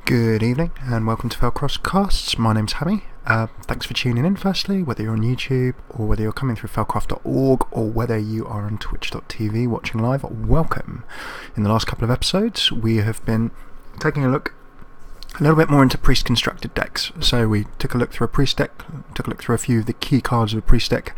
Good evening and welcome to Felcross Casts. My name's Hammy. Thanks for tuning in firstly, whether you're on YouTube or whether you're coming through felcroft.org or whether you are on twitch.tv watching live, welcome. In the last couple of episodes we have been taking a look a little bit more into priest constructed decks. So we took a look through a priest deck, took a look through a few of the key cards of a priest deck,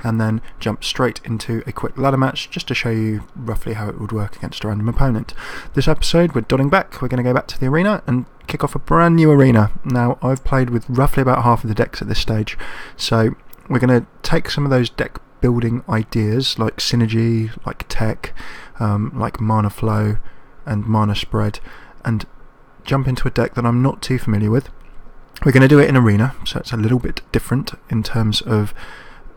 and then jumped straight into a quick ladder match just to show you roughly how it would work against a random opponent. This episode we're dotting back, we're going to go back to the arena and kick off a brand new arena. Now I've played with roughly about half of the decks at this stage, so we're going to take some of those deck building ideas like synergy, like tech, like mana flow and mana spread, and jump into a deck that I'm not too familiar with. We're going to do it in arena, so it's a little bit different in terms of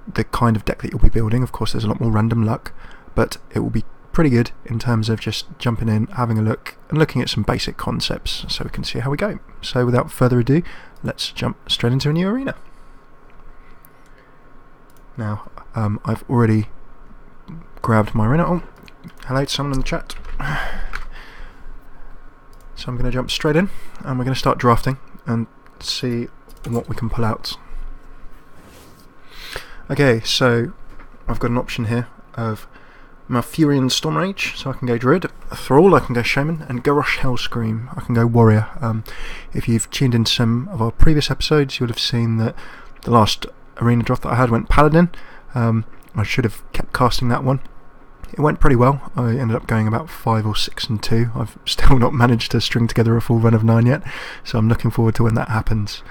the kind of deck that you'll be building. Of course there's a lot more random luck, but it will be pretty good in terms of just jumping in, having a look and looking at some basic concepts so we can see how we go. So without further ado, let's jump straight into a new arena. Now I've already grabbed my arena. Oh, hello to someone in the chat. So I'm going to jump straight in and we're going to start drafting and see what we can pull out. Okay, so I've got an option here of Malfurion Stormrage, so I can go Druid, Thrall, I can go Shaman, and Garrosh Hellscream, I can go Warrior. If you've tuned into some of our previous episodes, you would have seen that the last arena draft that I had went Paladin. I should have kept casting that one. It went pretty well. I ended up going about 5 or 6 and 2. I've still not managed to string together a full run of 9 yet, so I'm looking forward to when that happens.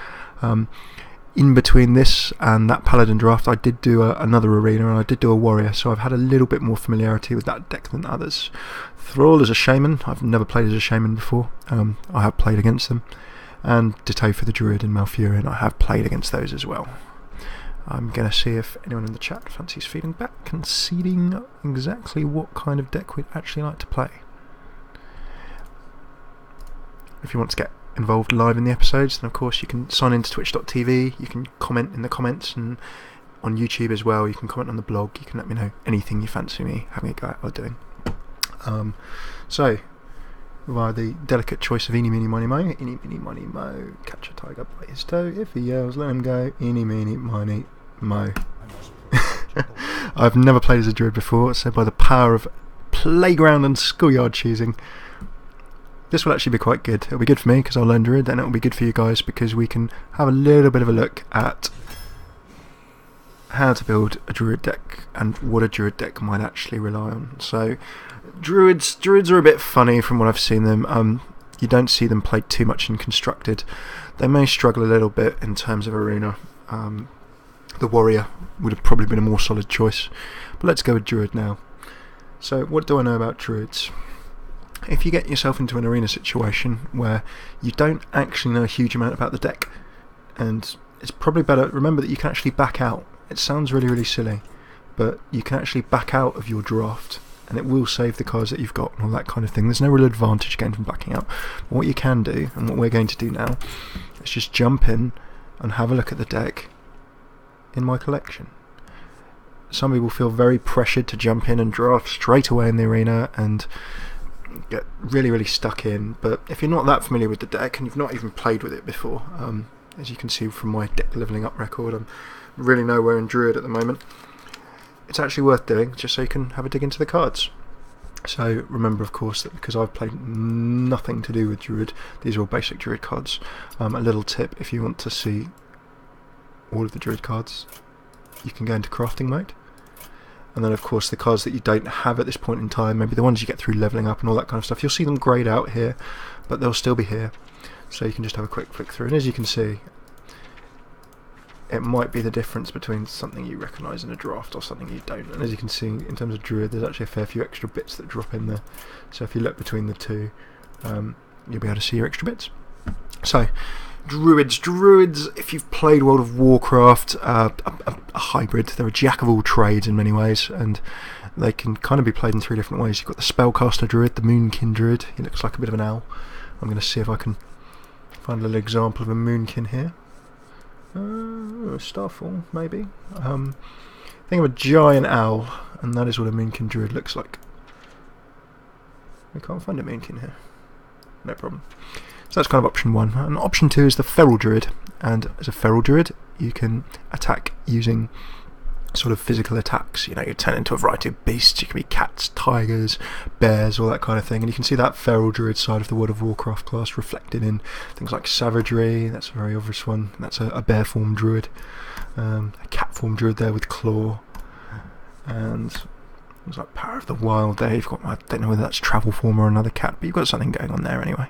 In between this and that Paladin draft, I did do another arena and I did do a Warrior, so I've had a little bit more familiarity with that deck than others. Thrall is a Shaman. I've never played as a Shaman before. I have played against them. And ditto for the Druid and Malfurion. I have played against those as well. I'm going to see if anyone in the chat fancies feeding back, conceding exactly what kind of deck we'd actually like to play. If you want to get involved live in the episodes, then of course you can sign into twitch.tv, you can comment in the comments, and on YouTube as well, you can comment on the blog, you can let me know anything you fancy me having a go at or doing. So, via the delicate choice of eeny, meeny, miny, mo, eeny, meeny, miny, mo, catch a tiger by his toe, if he yells, let him go, eeny, meeny, miny, mo. I've never played as a Druid before, so by the power of playground and schoolyard choosing, this will actually be quite good. It'll be good for me because I'll learn Druid, and it'll be good for you guys because we can have a little bit of a look at how to build a Druid deck and what a Druid deck might actually rely on. So Druids are a bit funny from what I've seen them. You don't see them played too much in constructed. They may struggle a little bit in terms of arena. The Warrior would have probably been a more solid choice, but let's go with Druid now. So what do I know about Druids? If you get yourself into an arena situation where you don't actually know a huge amount about the deck, and it's probably better, remember that you can actually back out. It sounds really, really silly, but you can actually back out of your draft and it will save the cards that you've got and all that kind of thing. There's no real advantage gained from backing out. But what you can do, and what we're going to do now, is just jump in and have a look at the deck in my collection. Some people feel very pressured to jump in and draft straight away in the arena and get really, really stuck in, but if you're not that familiar with the deck and you've not even played with it before, as you can see from my deck levelling up record, I'm really nowhere in Druid at the moment. It's actually worth doing just so you can have a dig into the cards. So remember of course that because I've played nothing to do with Druid, these are all basic Druid cards. A little tip, if you want to see all of the Druid cards, you can go into crafting mode. And then of course the cards that you don't have at this point in time, maybe the ones you get through levelling up and all that kind of stuff, you'll see them greyed out here, but they'll still be here. So you can just have a quick flick through, and as you can see, it might be the difference between something you recognise in a draft or something you don't. And as you can see, in terms of Druid, there's actually a fair few extra bits that drop in there. So if you look between the two, you'll be able to see your extra bits. So, Druids, if you've played World of Warcraft, a hybrid. They're a jack of all trades in many ways, and they can kind of be played in 3 different ways. You've got the Spellcaster Druid, the Moonkin Druid. He looks like a bit of an owl. I'm going to see if I can find a little example of a Moonkin here. Starfall, maybe. Think of a giant owl, and that is what a Moonkin Druid looks like. We can't find a Moonkin here. No problem. So that's kind of option 1. And option 2 is the Feral Druid, and as a Feral Druid you can attack using sort of physical attacks. You know, you turn into a variety of beasts. You can be cats, tigers, bears, all that kind of thing. And you can see that Feral Druid side of the World of Warcraft class reflected in things like Savagery. That's a very obvious one. That's a bear form Druid, a cat form Druid there with Claw, and things like Power of the Wild there. You've got, I don't know whether that's Travel form or another cat, but you've got something going on there anyway.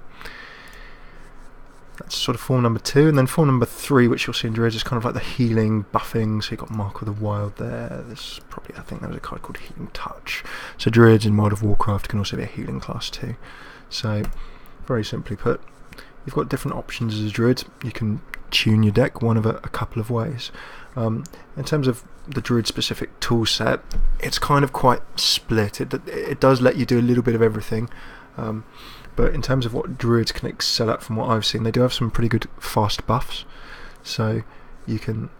That's sort of form number 2, and then form number 3, which you'll see in Druids, is kind of like the healing, buffing. So you've got Mark of the Wild there. There's probably, I think there was a card called Healing Touch. So Druids in World of Warcraft can also be a healing class too. So, very simply put, you've got different options as a Druid. You can tune your deck one of a couple of ways. In terms of the Druid specific tool set, it's kind of quite split. It does let you do a little bit of everything. But in terms of what Druids can excel at, from what I've seen, they do have some pretty good fast buffs. So you can,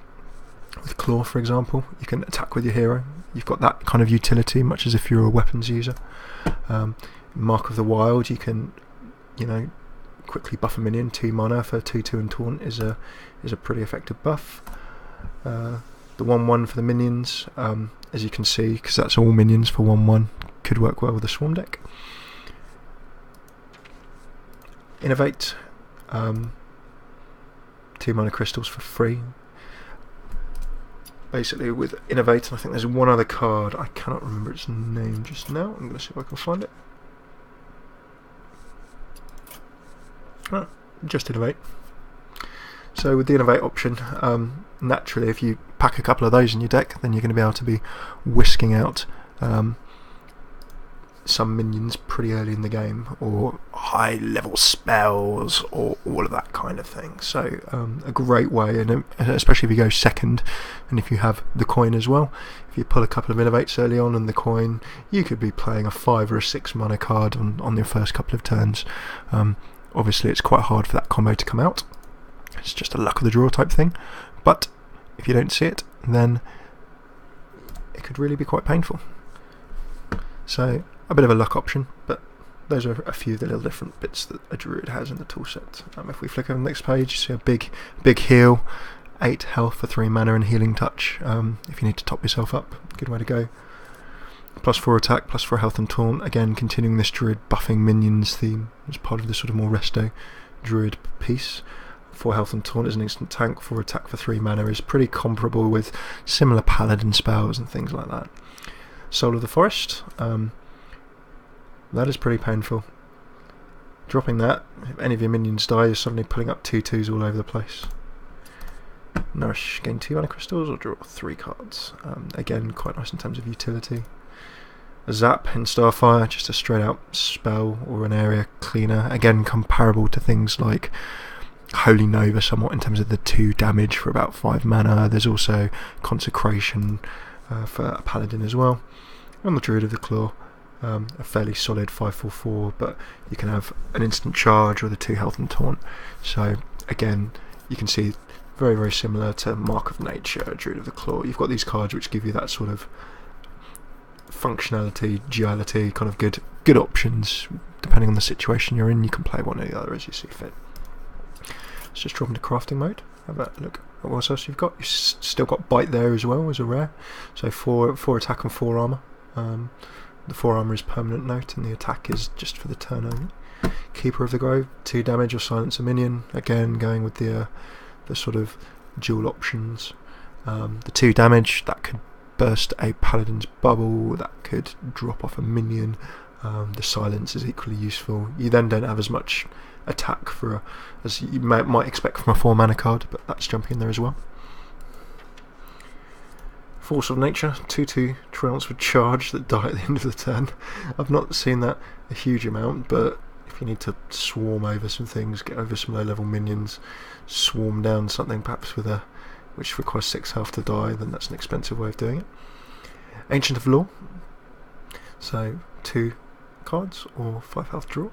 with Claw for example, you can attack with your hero. You've got that kind of utility, much as if you're a weapons user. Mark of the Wild, you can, you know, quickly buff a minion. 2 mana for 2/2 and Taunt is a pretty effective buff. The 1/1 for the minions, as you can see, because that's all minions for 1/1, could work well with the Swarm deck. Innovate, 2 mana crystals for free. Basically with Innovate, and I think there's one other card, I cannot remember its name just now. I'm going to see if I can find it. Just Innovate. So with the Innovate option, naturally if you pack a couple of those in your deck, then you're going to be able to be whisking out some minions pretty early in the game, or high level spells, or all of that kind of thing. So a great way, and especially if you go second and if you have the coin as well, if you pull a couple of Innovates early on and the coin, you could be playing a 5 or a 6 mana card on your first couple of turns. Obviously it's quite hard for that combo to come out. It's just a luck of the draw type thing, but if you don't see it, then it could really be quite painful. So a bit of a luck option, but those are a few of the little different bits that a Druid has in the toolset. If we flick over the next page, you see a big heal, 8 health for 3 mana and Healing Touch. If you need to top yourself up, good way to go. +4 attack, +4 health and Taunt. Again, continuing this Druid buffing minions theme as part of this sort of more resto Druid piece. 4 health and Taunt is an instant tank. 4 attack for 3 mana is pretty comparable with similar Paladin spells and things like that. Soul of the Forest. That is pretty painful. Dropping that, if any of your minions die, you're suddenly pulling up 2/2s all over the place. Nourish, gain 2 mana crystals or draw 3 cards. Again, quite nice in terms of utility. A Zap in Starfire, just a straight out spell or an area cleaner. Again, comparable to things like Holy Nova somewhat in terms of the 2 damage for about 5 mana. There's also Consecration for a Paladin as well. And the Druid of the Claw. A fairly solid 5/4/4, but you can have an instant charge or the 2 health and Taunt. So again, you can see very, very similar to Mark of Nature, Druid of the Claw. You've got these cards which give you that sort of functionality, duality, kind of good options. Depending on the situation you're in, you can play one or the other as you see fit. Let's just drop into crafting mode. Have a look at what else you've got. You've still got Bite there as well as a rare. So 4 attack and 4 armor. The 4 armor is permanent note and the attack is just for the turn only. Keeper of the Grove, 2 damage or silence a minion. Again, going with the sort of dual options. The 2 damage, that could burst a Paladin's Bubble, that could drop off a minion. The silence is equally useful. You then don't have as much attack as you might expect from a 4 mana card, but that's jumping in there as well. Force of Nature, 2/2 Treants with charge that die at the end of the turn. I've not seen that a huge amount, but if you need to swarm over some things, get over some low level minions, swarm down something perhaps which requires 6 health to die, then that's an expensive way of doing it. Ancient of Law, so 2 cards or 5 health draw.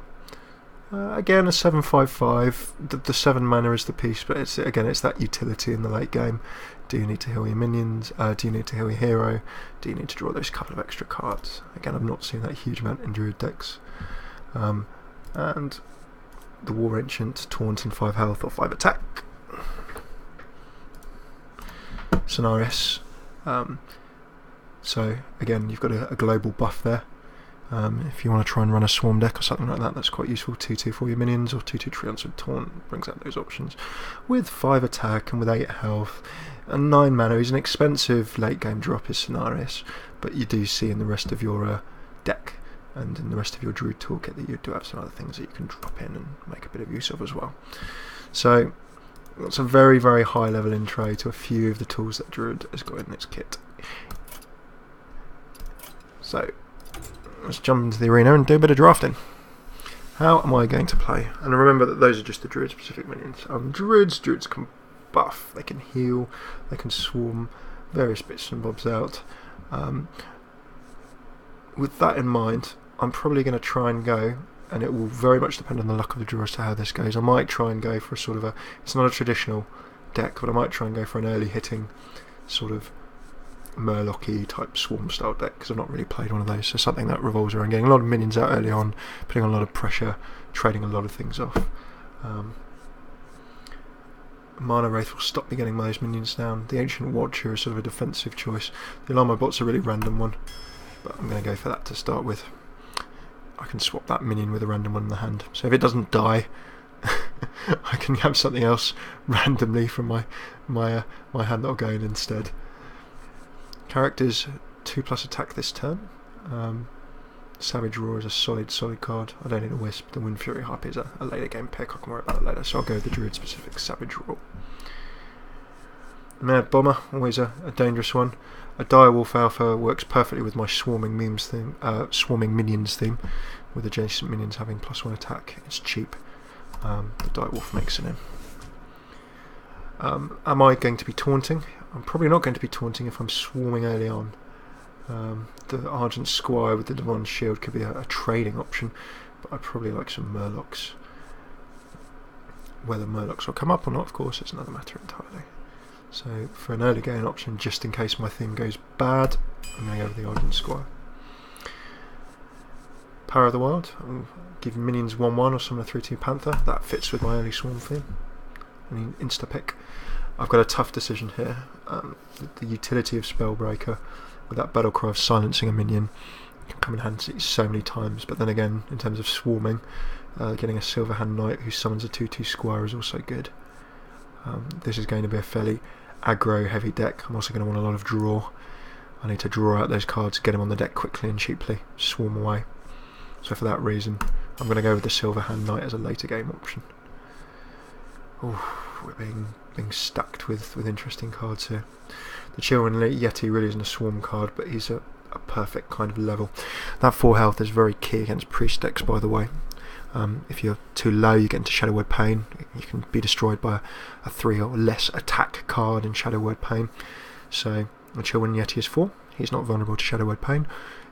Again, a 7/5/5. The 7 mana is the piece, but it's that utility in the late game. Do you need to heal your minions? Do you need to heal your hero? Do you need to draw those couple of extra cards? Again, I've not seen that huge amount in Druid decks. And the War Ancient, Taunt and 5 health or 5 attack. Scenarios. So again, you've got a global buff there. If you want to try and run a swarm deck or something like that, that's quite useful. 2/2 for your minions, or 2/2 treants with Taunt brings out those options. With 5 attack and with 8 health and 9 mana, he's an expensive late game drop, is Scenarios, but you do see in the rest of your deck and in the rest of your Druid toolkit that you do have some other things that you can drop in and make a bit of use of as well. So that's a very, very high level intro to a few of the tools that Druid has got in its kit. So let's jump into the arena and do a bit of drafting. How am I going to play? And remember that those are just the Druid specific minions. Druids can buff, they can heal, they can swarm, various bits and bobs out. With that in mind, I'm probably going to try and go, and it will very much depend on the luck of the draw as to how this goes. I might try and go for a sort of it's not a traditional deck, but I might try and go for an early hitting sort of Murloc-y type swarm style deck, because I've not really played one of those. So something that revolves around getting a lot of minions out early on, putting on a lot of pressure, trading a lot of things off. Mana Wraith will stop me getting those minions down. The Ancient Watcher is sort of a defensive choice. The Alarm Bot's a really random one, but I'm going to go for that to start with. I can swap that minion with a random one in the hand, so if it doesn't die I can have something else randomly from my hand that'll go in instead. Characters 2+ attack this turn. Savage Roar is a solid card. I don't need a Wisp. The Wind Fury Harpy is a later game pick. I can worry about it later, so I'll go with the Druid specific Savage Roar. Mad Bomber, always a dangerous one. A Direwolf Alpha works perfectly with my swarming minions theme, with adjacent minions having +1 attack. It's cheap. The Direwolf makes it in. Am I going to be taunting? I'm probably not going to be taunting if I'm swarming early on. The Argent Squire with the Divine Shield could be a trading option, but I'd probably like some Murlocs. Whether Murlocs will come up or not, of course, it's another matter entirely. So for an early game option, just in case my theme goes bad, I'm going to go with the Argent Squire. Power of the Wild, I'll give minions 1/1 or summon a 3/2 Panther. That fits with my early swarm theme. I mean, insta pick. I've got a tough decision here. The utility of Spellbreaker with that battle cry of silencing a minion can come in handy so many times, but then again, in terms of swarming, getting a Silverhand Knight who summons a 2/2 Squire is also good. This is going to be a fairly aggro heavy deck. I'm also going to want a lot of draw. I need to draw out those cards, get them on the deck quickly and cheaply, swarm away. So for that reason, I'm going to go with the Silverhand Knight as a later game option. Ooh, we're being stacked with interesting cards here. The Children Yeti really isn't a swarm card, but he's a perfect kind of level. That 4 health is very key against priest decks, by the way. If you're too low, you get into Shadow Word Pain. You can be destroyed by a 3 or less attack card in Shadow Word Pain. So the Children Yeti is 4. He's not vulnerable to Shadow Word Pain.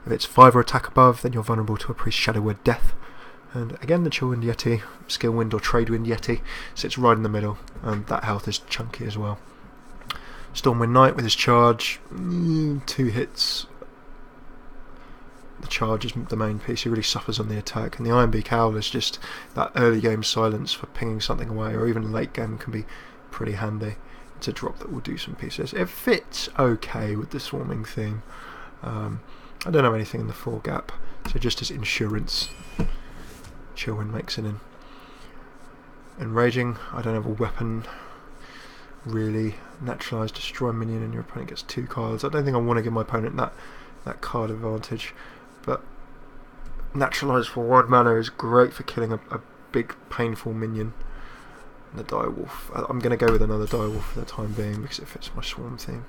If it's 5 or attack above, then you're vulnerable to a priest Shadow Word Death. And again, the Chillwind Yeti, Skill Wind or Trade Wind Yeti, sits right in the middle, and that health is chunky as well. Stormwind Knight with his charge, 2 hits. The charge is the main piece, he really suffers on the attack, and the Ironbeak Owl is just that early game silence for pinging something away, or even late game can be pretty handy. It's a drop that will do some pieces. It fits okay with the swarming theme. I don't have anything in the 4 gap, so just as insurance, Chillwind makes it in. Enraging, I don't have a weapon. Really, Naturalized Destroy minion and your opponent gets 2 cards. I don't think I want to give my opponent that card advantage, but Naturalized for 1 mana is great for killing a big painful minion. And the Direwolf, I'm going to go with another Direwolf for the time being because it fits my swarm theme.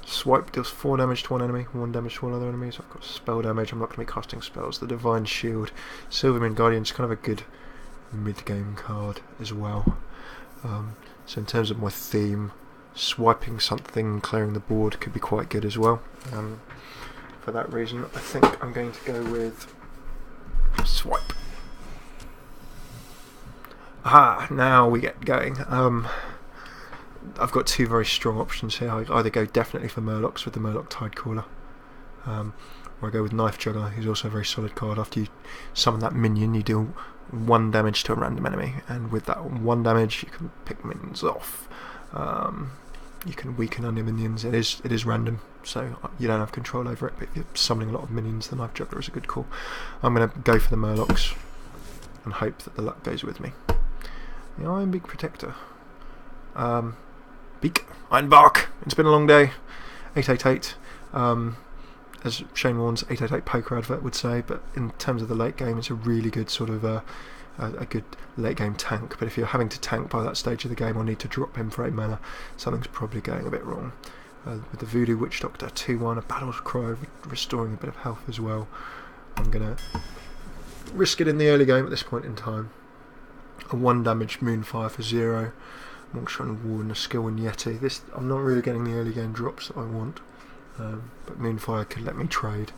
Swipe deals 4 damage to one enemy, 1 damage to one other enemy, so I've got spell damage. I'm not going to be casting spells. The Divine Shield, Silvermoon Guardian is kind of a good mid-game card as well. So in terms of my theme, swiping something, clearing the board could be quite good as well. For that reason, I think I'm going to go with Swipe. Aha, now we get going. I've got 2 very strong options here. I either go definitely for Murlocs with the Murloc Tidecaller, or I go with Knife Juggler, who's also a very solid card. After you summon that minion, you deal 1 damage to a random enemy, and with that 1 damage you can pick minions off. You can weaken on your minions. It is random, so you don't have control over it, but if you're summoning a lot of minions, the Knife Juggler is a good call. I'm going to go for the Murlocs and hope that the luck goes with me. The Iron Beak Protector. Beak. Ironbark. It's been a long day. 888. As Shane Warne's 888 poker advert would say, but in terms of the late game, it's a really good sort of a good late game tank. But if you're having to tank by that stage of the game or need to drop him for 8 mana, something's probably going a bit wrong. With the Voodoo Witch Doctor 2-1, a Battle Cry restoring a bit of health as well. I'm going to risk it in the early game at this point in time. A 1 damage Moonfire for 0. Monkshoreland Ward and a Skill and Yeti. This, I'm not really getting the early game drops that I want, but Moonfire could let me trade.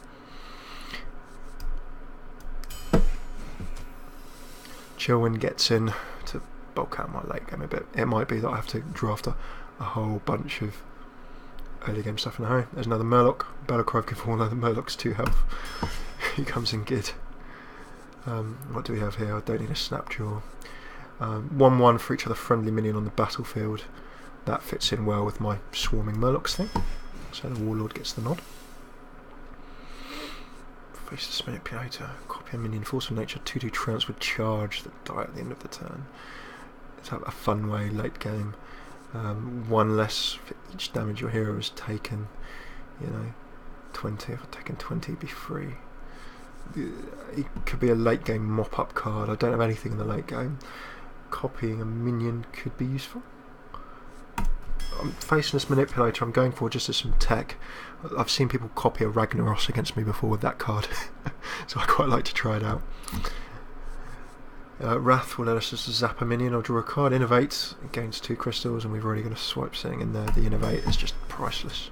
Chillwind gets in to bulk out my late game a bit. It might be that I have to draft a whole bunch of early game stuff in a hurry. There's another Murloc. Battlecry give all the Murlocs 2 health. He comes in good. What do we have here? I don't need a Snapjaw. 1-1 for each other friendly minion on the battlefield. That fits in well with my swarming Murlocs thing. So the Warlord gets the nod. Faceless Manipulator. Copy a minion. Force of Nature. 2/2 Trounce with charge that die at the end of the turn. It's a fun way late game. 1 less for each damage your hero has taken. 20. If I've taken 20, it'd be free. It could be a late game mop up card. I don't have anything in the late game. Copying a minion could be useful. Faceless Manipulator I'm going for just as some tech. I've seen people copy a Ragnaros against me before with that card, so I quite like to try it out. Wrath will let us just zap a minion or draw a card. Innovate, it gains 2 crystals, and we've already got a swipe sitting in there. The Innovate is just priceless.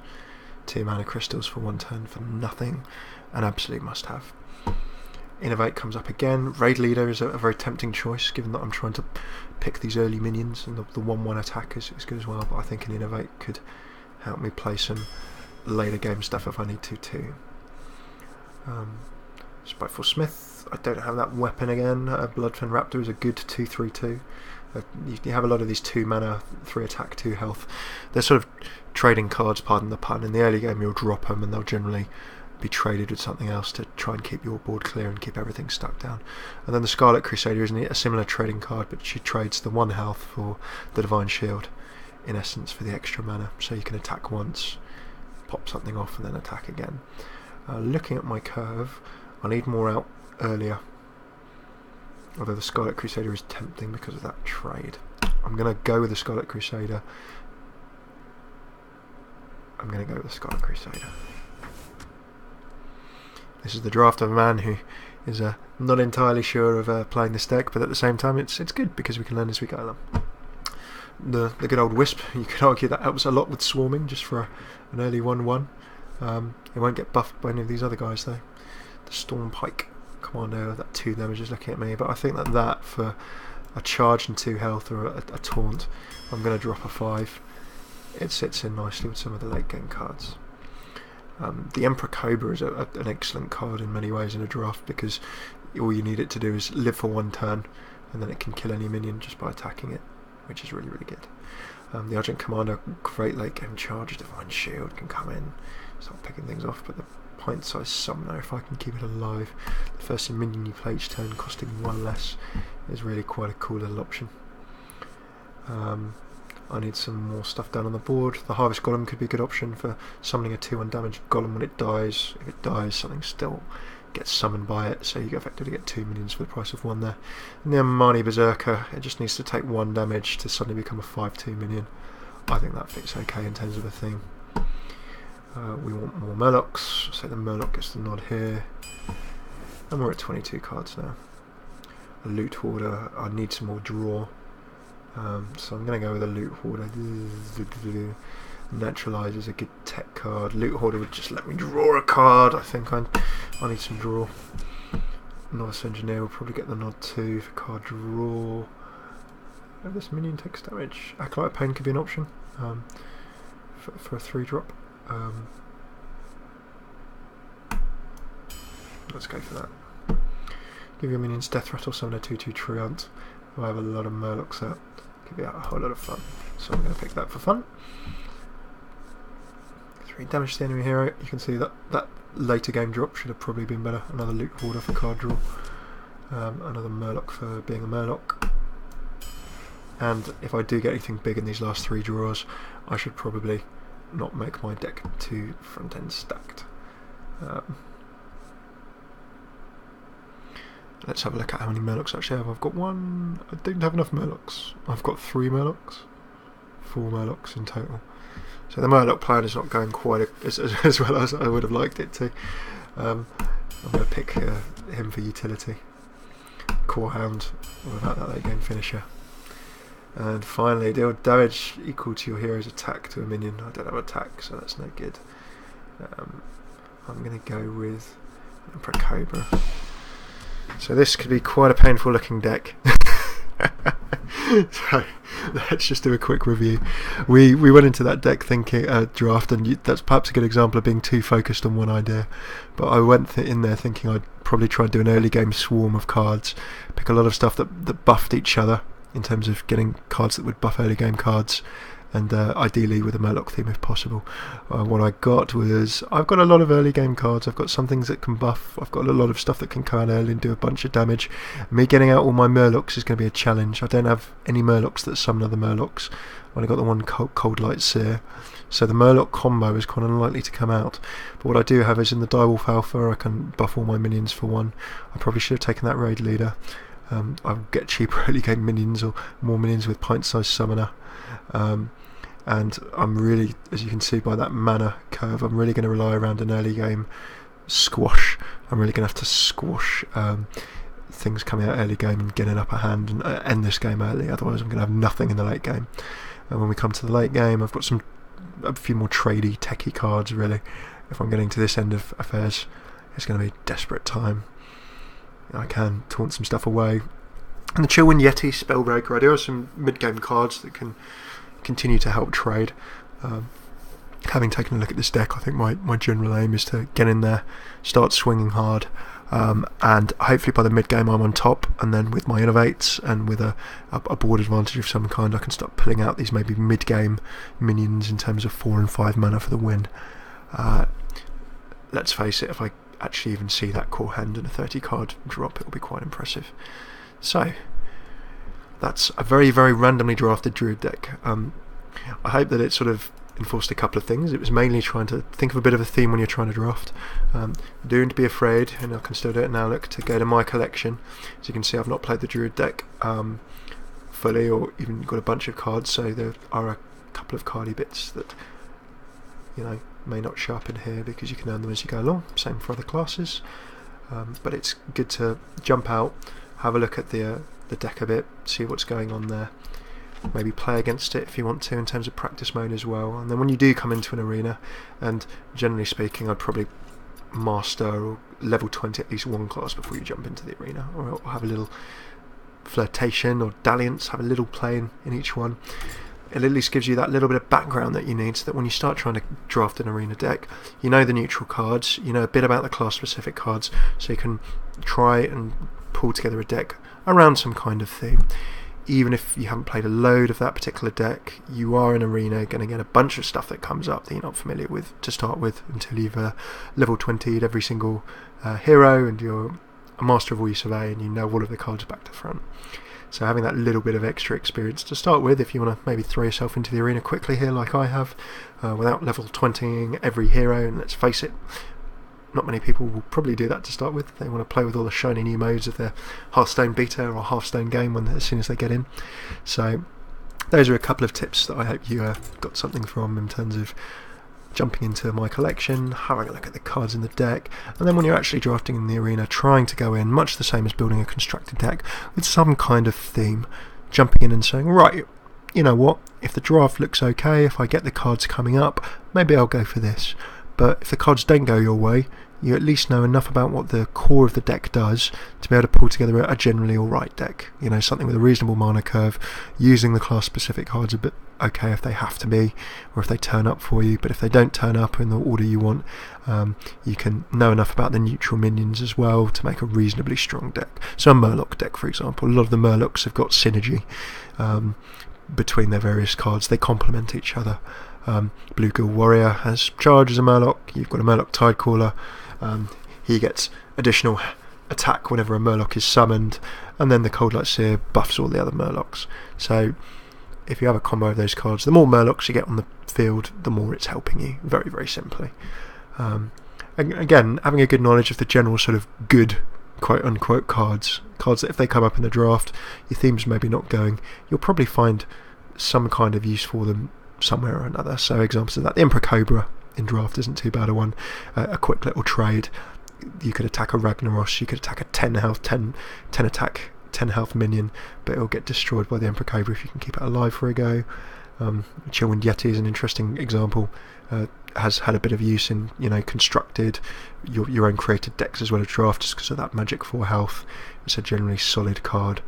2 mana crystals for 1 turn for nothing. An absolute must have. Innovate comes up again. Raid Leader is a very tempting choice, given that I'm trying to pick these early minions, and the 1/1 attack is good as well, but I think an Innovate could help me play some later game stuff if I need to too. Spiteful Smith, I don't have that weapon again. Bloodfen Raptor is a good 2/3/2. You have a lot of these 2 mana, 3 attack, 2 health. They're sort of trading cards, pardon the pun. In the early game you'll drop them and they'll generally be traded with something else to try and keep your board clear and keep everything stuck down. And then the Scarlet Crusader is a similar trading card, but she trades the 1 health for the Divine Shield, in essence, for the extra mana. So you can attack once, pop something off, and then attack again. Looking at my curve, I need more out earlier. Although the Scarlet Crusader is tempting because of that trade. I'm going to go with the Scarlet Crusader. This is the draft of a man who is not entirely sure of playing this deck, but at the same time it's good because we can learn as we go along. The good old Wisp, you could argue that helps a lot with swarming, just for an early 1/1. It won't get buffed by any of these other guys though. The Storm Pike Commando, that 2 damage is looking at me, but I think that for a charge and 2 health or a taunt, I'm going to drop a 5. It sits in nicely with some of the late game cards. The Emperor Cobra is an excellent card in many ways in a draft, because all you need it to do is live for 1 turn and then it can kill any minion just by attacking it, which is really, really good. The Argent Commander, great late game charge. Divine Shield can come in, start picking things off, but the pint-sized Summoner, if I can keep it alive, the first minion you play each turn costing 1 less, is really quite a cool little option. I need some more stuff down on the board. The Harvest Golem could be a good option for summoning a 2/1 damage golem when it dies. If it dies, something still gets summoned by it, so you effectively get 2 minions for the price of 1 there. And the Armani Berserker, it just needs to take 1 damage to suddenly become a 5/2 minion. I think that fits okay in terms of a theme. We want more Murlocs, so the Murloc gets the nod here. And we're at 22 cards now. A Loot Hoarder, I need some more draw. So I'm going to go with a Loot Hoarder. Naturalize is a good tech card. Loot Hoarder would just let me draw a card. I think I need some draw. Novice Engineer will probably get the nod too for card draw. Oh, this minion takes damage. Acolyte Pain could be an option for a 3-drop. Let's go for that. Give your minions death rattle, summon a 2/2 Truant. I have a lot of Murlocs out. Could be a whole lot of fun. So I'm going to pick that for fun. 3 damage to the enemy hero. You can see that later game drop should have probably been better. Another loot hoarder for card draw. Another Murloc for being a Murloc. And if I do get anything big in these last 3 draws, I should probably not make my deck too front end stacked. Let's have a look at how many Murlocs I actually have. I've got 1. I don't have enough Murlocs. I've got 3 Murlocs. 4 Murlocs in total. So the Murloc plan is not going quite as well as I would have liked it to. I'm going to pick him for utility. Core Hound, without that late game finisher. And finally, deal damage equal to your hero's attack to a minion. I don't have attack, so that's no good. I'm going to go with Emperor Cobra. So this could be quite a painful looking deck. So let's just do a quick review. We went into that deck thinking draft, and that's perhaps a good example of being too focused on one idea. But I went in there thinking I'd probably try and do an early game swarm of cards, pick a lot of stuff that buffed each other in terms of getting cards that would buff early game cards, and ideally with a Murloc theme if possible. What I got was, I've got a lot of early game cards, I've got some things that can buff, I've got a lot of stuff that can come out early and do a bunch of damage. Me getting out all my Murlocs is going to be a challenge. I don't have any Murlocs that summon other Murlocs. I've only got the one Cold Light Seer, so the Murloc combo is quite unlikely to come out. But what I do have is in the Direwolf Alpha, I can buff all my minions for 1. I probably should have taken that Raid Leader. I'll get cheaper early game minions or more minions with pint-sized summoner. And I'm really, as you can see by that mana curve, I'm really going to rely around an early game squash. I'm really going to have to squash things coming out early game and get an upper hand and end this game early, otherwise I'm going to have nothing in the late game. And when we come to the late game, I've got a few more tradey, techie cards really. If I'm getting to this end of affairs, it's going to be a desperate time. I can taunt some stuff away. And the Chillwind Yeti Spellbreaker, I do have some mid-game cards that can continue to help trade. Having taken a look at this deck, I think my general aim is to get in there, start swinging hard, and hopefully by the mid-game I'm on top, and then with my Innovates and with a board advantage of some kind, I can start pulling out these maybe mid-game minions in terms of 4 and 5 mana for the win. Let's face it, if I actually even see that core hand and a 30 card drop, it will be quite impressive. So that's a very, very randomly drafted Druid deck. I hope that it sort of enforced a couple of things. It was mainly trying to think of a bit of a theme when you're trying to draft. Don't be afraid, and I can still do it now, look, to go to my collection. As you can see, I've not played the Druid deck fully, or even got a bunch of cards, so there are a couple of cardy bits that, you know, may not show up in here because you can earn them as you go along. Same for other classes. But it's good to jump out, have a look at the deck a bit, see what's going on there, maybe play against it if you want to in terms of practice mode as well. And then when you do come into an arena, and generally speaking I'd probably master or level 20 at least one class before you jump into the arena, or have a little flirtation or dalliance, have a little play in each one. It at least gives you that little bit of background that you need, so that when you start trying to draft an arena deck, you know the neutral cards, you know a bit about the class specific cards, so you can try and pull together a deck around some kind of theme. Even if you haven't played a load of that particular deck, you are in arena going to get a bunch of stuff that comes up that you're not familiar with to start with, until you've level 20'd every single hero, and you're a master of all you survey, and you know all of the cards back to front. So having that little bit of extra experience to start with, if you want to maybe throw yourself into the arena quickly here like I have, without level 20ing every hero, and let's face it, not many people will probably do that to start with. They want to play with all the shiny new modes of their Hearthstone beta or Hearthstone game as soon as they get in. So those are a couple of tips that I hope you got something from in terms of jumping into my collection, having a look at the cards in the deck, and then when you're actually drafting in the arena, trying to go in much the same as building a constructed deck with some kind of theme, jumping in and saying, right, you know what, if the draft looks okay, if I get the cards coming up, maybe I'll go for this. but if the cards don't go your way, you at least know enough about what the core of the deck does to be able to pull together a generally alright deck. You know, something with a reasonable mana curve, using the class specific cards a bit okay if they have to be, or if they turn up for you, but if they don't turn up in the order you want, you can know enough about the neutral minions as well to make a reasonably strong deck. So a Murloc deck, for example, a lot of the Murlocs have got synergy between their various cards. They complement each other. Bluegill Warrior has charge as a Murloc. You've got a Murloc Tidecaller. He gets additional attack whenever a Murloc is summoned, and then the Coldlight Seer buffs all the other Murlocs. So if you have a combo of those cards, the more Murlocs you get on the field, the more it's helping you, very, very simply. Again, having a good knowledge of the general sort of good quote-unquote cards that if they come up in the draft, your theme's maybe not going, you'll probably find some kind of use for them somewhere or another. So examples of that, the Emperor Cobra in draft isn't too bad a one. A quick little trade, you could attack a Ragnaros, you could attack a 10 health, 10 attack, 10 health minion, but it'll get destroyed by the Emperor Cobra if you can keep it alive for a go. Chillwind Yeti is an interesting example. Has had a bit of use in, you know, constructed your own created decks as well as draft, just because of that magic 4 health. It's a generally solid card.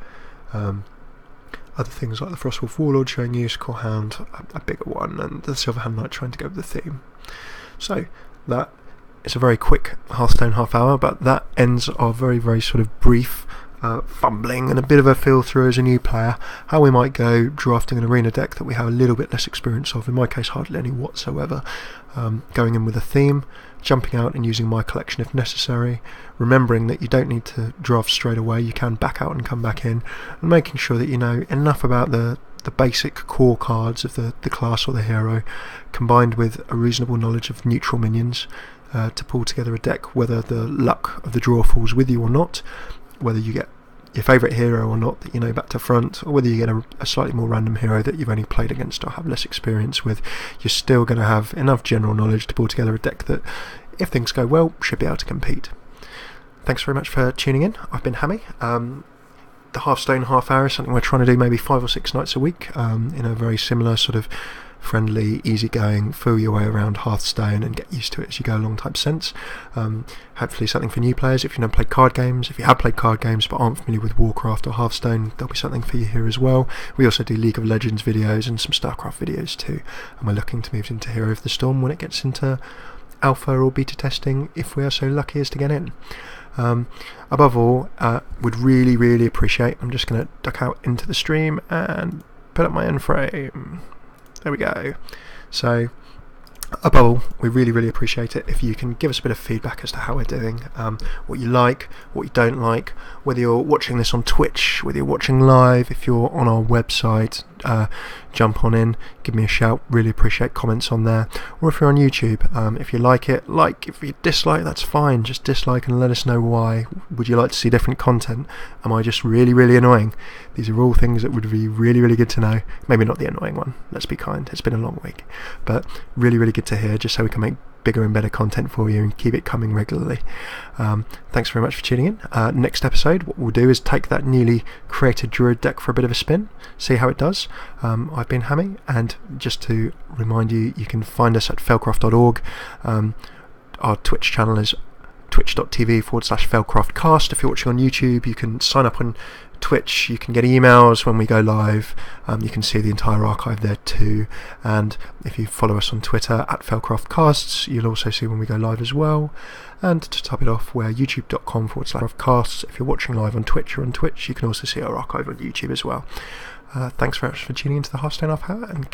Other things like the Frostwolf Warlord showing use, Corehound, a bigger one, and the Silverhand Knight trying to go with the theme. So that is a very quick Hearthstone half hour, but that ends our very, very sort of brief fumbling and a bit of a feel through as a new player, how we might go drafting an arena deck that we have a little bit less experience of, in my case hardly any whatsoever, going in with a theme, jumping out and using my collection if necessary, remembering that you don't need to draft straight away, you can back out and come back in, and making sure that you know enough about the basic core cards of the class or the hero, combined with a reasonable knowledge of neutral minions, to pull together a deck, whether the luck of the draw falls with you or not, whether you get your favourite hero or not that you know back to front, or whether you get a slightly more random hero that you've only played against or have less experience with, you're still going to have enough general knowledge to pull together a deck that, if things go well, should be able to compete. Thanks very much for tuning in. I've been Hammy. The Hearthstone half hour is something we're trying to do maybe 5 or 6 nights a week, in a very similar sort of friendly, easygoing, feel your way around Hearthstone and get used to it as you go along type sense. Hopefully something for new players if you've never played card games. If you have played card games but aren't familiar with Warcraft or Hearthstone, there'll be something for you here as well. We also do League of Legends videos and some StarCraft videos too, and we're looking to move into Hero of the Storm when it gets into alpha or beta testing, if we are so lucky as to get in. Above all, would really, really appreciate, I'm just going to duck out into the stream and put up my end frame. There we go. So, above all, we really, really appreciate it if you can give us a bit of feedback as to how we're doing, what you like, what you don't like, whether you're watching this on Twitch, whether you're watching live, if you're on our website, jump on in, give me a shout, really appreciate comments on there, or if you're on YouTube, if you like it, like, if you dislike, that's fine, just dislike and let us know why. Would you like to see different content? Am I just really, really annoying? These are all things that would be really, really good to know. Maybe not the annoying one, let's be kind, it's been a long week, but really, really good to hear, just so we can make bigger and better content for you and keep it coming regularly. Thanks very much for tuning in. Next episode, what we'll do is take that newly created Druid deck for a bit of a spin, see how it does. I've been Hammy, and just to remind you, you can find us at felcroft.org. Our Twitch channel is twitch.tv/felcroftcast. If you're watching on YouTube, you can sign up on Twitch, you can get emails when we go live, you can see the entire archive there too, and if you follow us on Twitter at felcroftcasts, you'll also see when we go live as well. And to top it off, we're youtube.com/casts. If you're watching live on Twitch or on Twitch, you can also see our archive on YouTube as well. Thanks very much for tuning into the Hearthstone Half Hour, and